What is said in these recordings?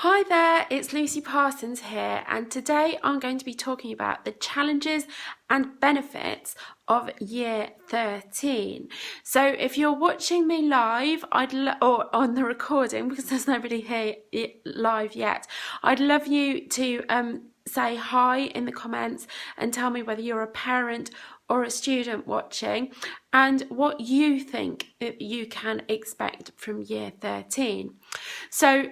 Hi there, it's Lucy Parsons here, and today I'm going to be talking about the challenges and benefits of year 13. So if you're watching me live, or on the recording, because there's nobody here live yet, I'd love you to say hi in the comments and tell me whether you're a parent or a student watching and what you think you can expect from year 13. So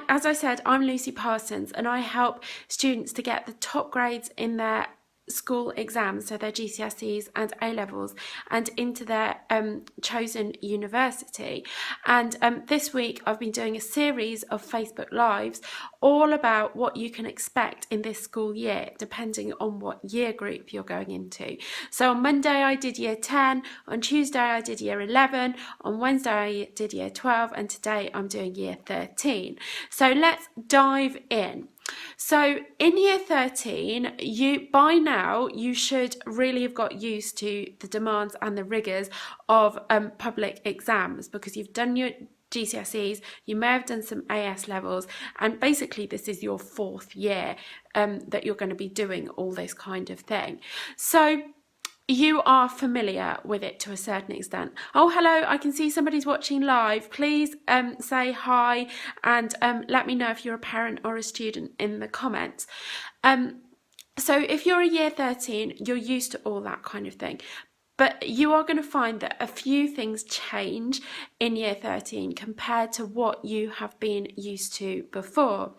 as I said, I'm Lucy Parsons, and I help students to get the top grades in their school exams, so their GCSEs and A-levels, and into their chosen university. And this week I've been doing a series of Facebook Lives all about what you can expect in this school year, depending on what year group you're going into. So on Monday I did year 10, on Tuesday I did year 11, on Wednesday I did year 12, and today I'm doing year 13. So let's dive in. So in year 13, by now you should really have got used to the demands and the rigours of public exams, because you've done your GCSEs, you may have done some AS levels, and basically this is your fourth year that you're going to be doing all this kind of thing. So you are familiar with it to a certain extent. Oh, hello, I can see somebody's watching live. Please say hi and let me know if you're a parent or a student in the comments. So if you're a year 13, you're used to all that kind of thing. But you are going to find that a few things change in year 13 compared to what you have been used to before.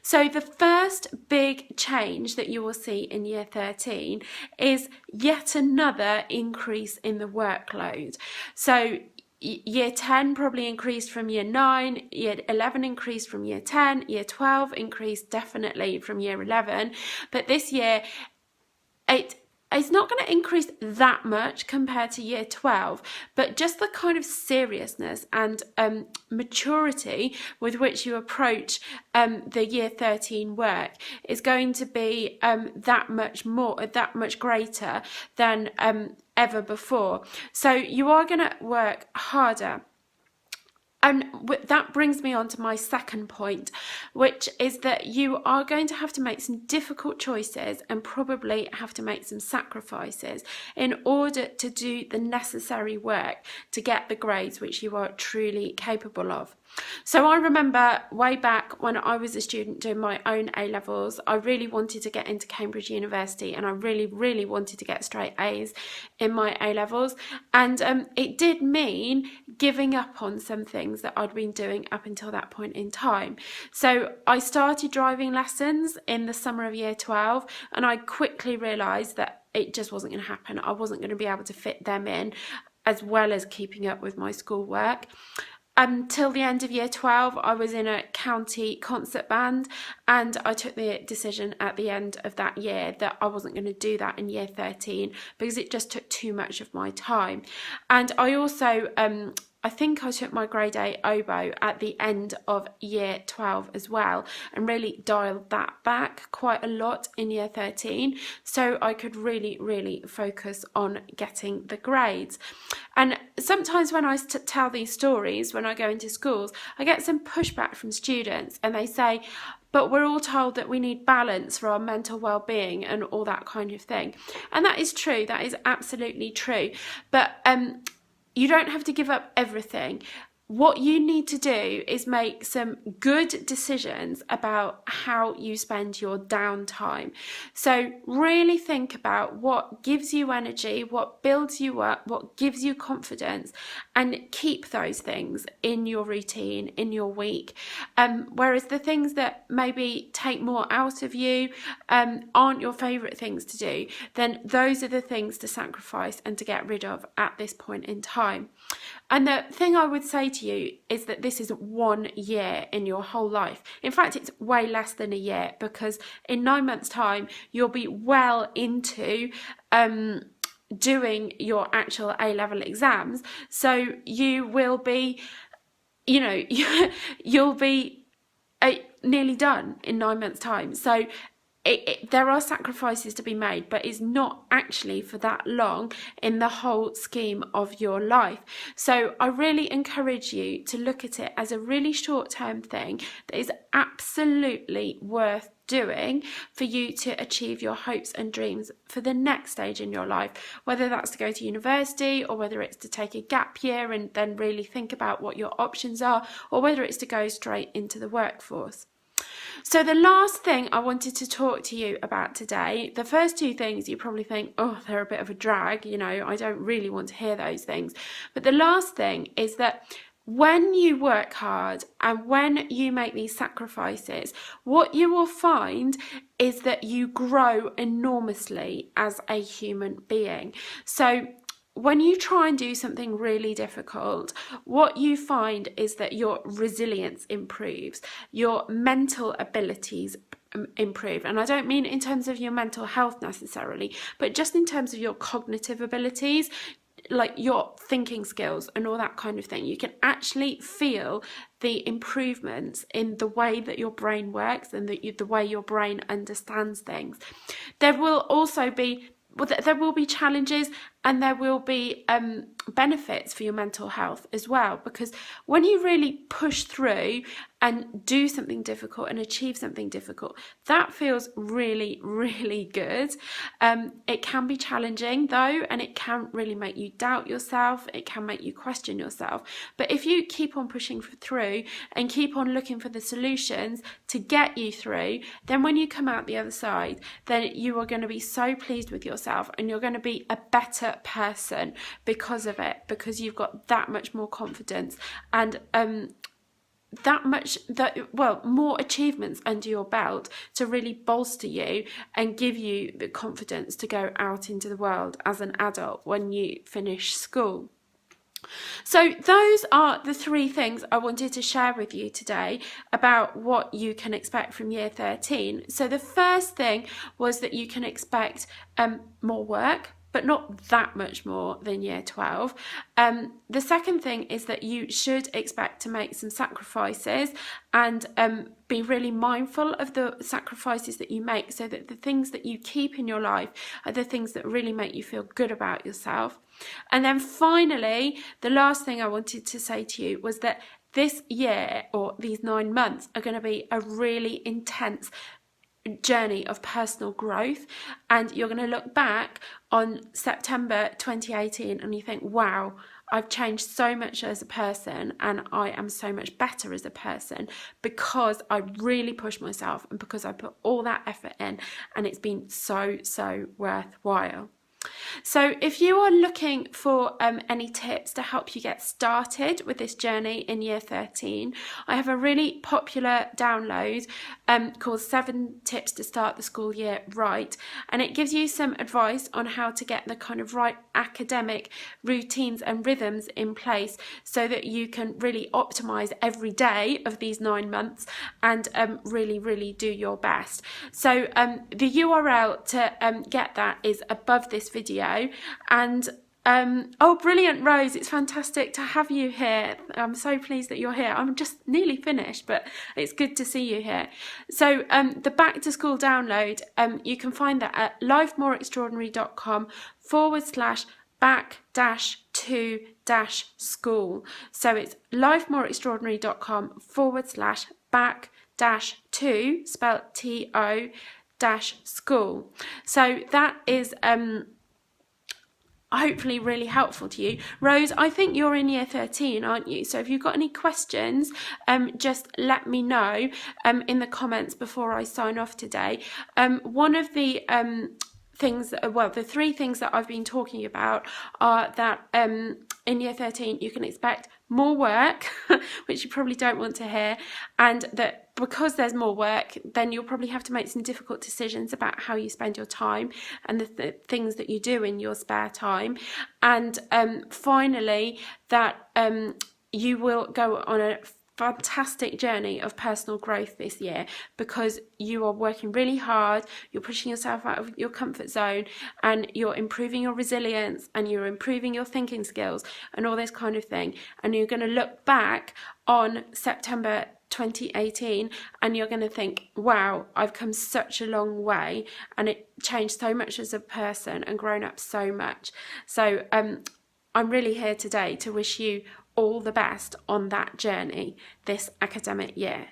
So the first big change that you will see in year 13 is yet another increase in the workload. So year 10 probably increased from year 9, year 11 increased from year 10, year 12 increased definitely from year 11. But this year, it's not going to increase that much compared to year 12, but just the kind of seriousness and maturity with which you approach the year 13 work is going to be that much greater than ever before. So you are going to work harder. And that brings me on to my second point, which is that you are going to have to make some difficult choices and probably have to make some sacrifices in order to do the necessary work to get the grades which you are truly capable of. So I remember way back when I was a student doing my own A-levels, I really wanted to get into Cambridge University, and I really wanted to get straight A's in my A-levels, and it did mean giving up on some things that I'd been doing up until that point in time. So I started driving lessons in the summer of year 12, and I quickly realised that it just wasn't going to happen. I wasn't going to be able to fit them in as well as keeping up with my schoolwork. Until the end of year 12, I was in a county concert band, and I took the decision at the end of that year that I wasn't going to do that in year 13 because it just took too much of my time. And I also I think I took my grade 8 oboe at the end of year 12 as well, and really dialed that back quite a lot in year 13, so I could really focus on getting the grades. And sometimes when I tell these stories, when I go into schools, I get some pushback from students, and they say, but we're all told that we need balance for our mental well-being and all that kind of thing. And that is true, that is absolutely true. But you don't have to give up everything. What you need to do is make some good decisions about how you spend your downtime. So really think about what gives you energy, what builds you up, what gives you confidence, and keep those things in your routine, in your week. Whereas the things that maybe take more out of you, aren't your favourite things to do, then those are the things to sacrifice and to get rid of at this point in time. And the thing I would say to you is that this is 1 year in your whole life. In fact, it's way less than a year, because in 9 months' time, you'll be well into doing your actual A-level exams. So you will be, you'll be nearly done in 9 months' time. So there are sacrifices to be made, but it's not actually for that long in the whole scheme of your life. So I really encourage you to look at it as a really short-term thing that is absolutely worth doing for you to achieve your hopes and dreams for the next stage in your life, whether that's to go to university or whether it's to take a gap year and then really think about what your options are, or whether it's to go straight into the workforce. So the last thing I wanted to talk to you about today, the first two things you probably think, oh, they're a bit of a drag, you know, I don't really want to hear those things. But the last thing is that when you work hard and when you make these sacrifices, what you will find is that you grow enormously as a human being. So when you try and do something really difficult, what you find is that your resilience improves, your mental abilities improve. And I don't mean in terms of your mental health necessarily, but just in terms of your cognitive abilities, like your thinking skills and all that kind of thing. You can actually feel the improvements in the way that your brain works and the way your brain understands things. There will also be challenges, and there will be benefits for your mental health as well, because when you really push through and do something difficult and achieve something difficult, that feels really, really good. It can be challenging though, and it can really make you doubt yourself. It can make you question yourself. But if you keep on pushing through and keep on looking for the solutions to get you through, then when you come out the other side, then you are going to be so pleased with yourself, and you're going to be a better person because of it, because you've got that much more confidence and more achievements under your belt to really bolster you and give you the confidence to go out into the world as an adult when you finish school. So those are the three things I wanted to share with you today about what you can expect from year 13. So the first thing was that you can expect more work, but not that much more than year 12. The second thing is that you should expect to make some sacrifices and be really mindful of the sacrifices that you make, so that the things that you keep in your life are the things that really make you feel good about yourself. And then finally, the last thing I wanted to say to you was that this year, or these 9 months, are going to be a really intense journey of personal growth, and you're going to look back on September 2018 and you think, wow, I've changed so much as a person, and I am so much better as a person because I really pushed myself and because I put all that effort in, and it's been so worthwhile. So if you are looking for any tips to help you get started with this journey in year 13, I have a really popular download called 7 Tips to Start the School Year Right, and it gives you some advice on how to get the kind of right academic routines and rhythms in place so that you can really optimize every day of these 9 months and really do your best. So the URL to get that is above this video. And oh, brilliant, Rose, it's fantastic to have you here. I'm so pleased that you're here. I'm just nearly finished, but it's good to see you here. So the back to school download, you can find that at lifemoreextraordinary.com/back-to-school. So it's lifemoreextraordinary.com/back-to, spelled TO-school. So that is hopefully really helpful to you. Rose, I think you're in year 13, aren't you? So if you've got any questions, just let me know in the comments before I sign off today. One of the things, well, the 3 things that I've been talking about are that in year 13 you can expect more work, which you probably don't want to hear, and that because there's more work, then you'll probably have to make some difficult decisions about how you spend your time and the things that you do in your spare time. And finally, that you will go on a fantastic journey of personal growth this year, because you are working really hard, you're pushing yourself out of your comfort zone, and you're improving your resilience, and you're improving your thinking skills and all this kind of thing. And you're going to look back on September 2018, and you're going to think, wow, I've come such a long way and it changed so much as a person and grown up so much. So I'm really here today to wish you all the best on that journey this academic year.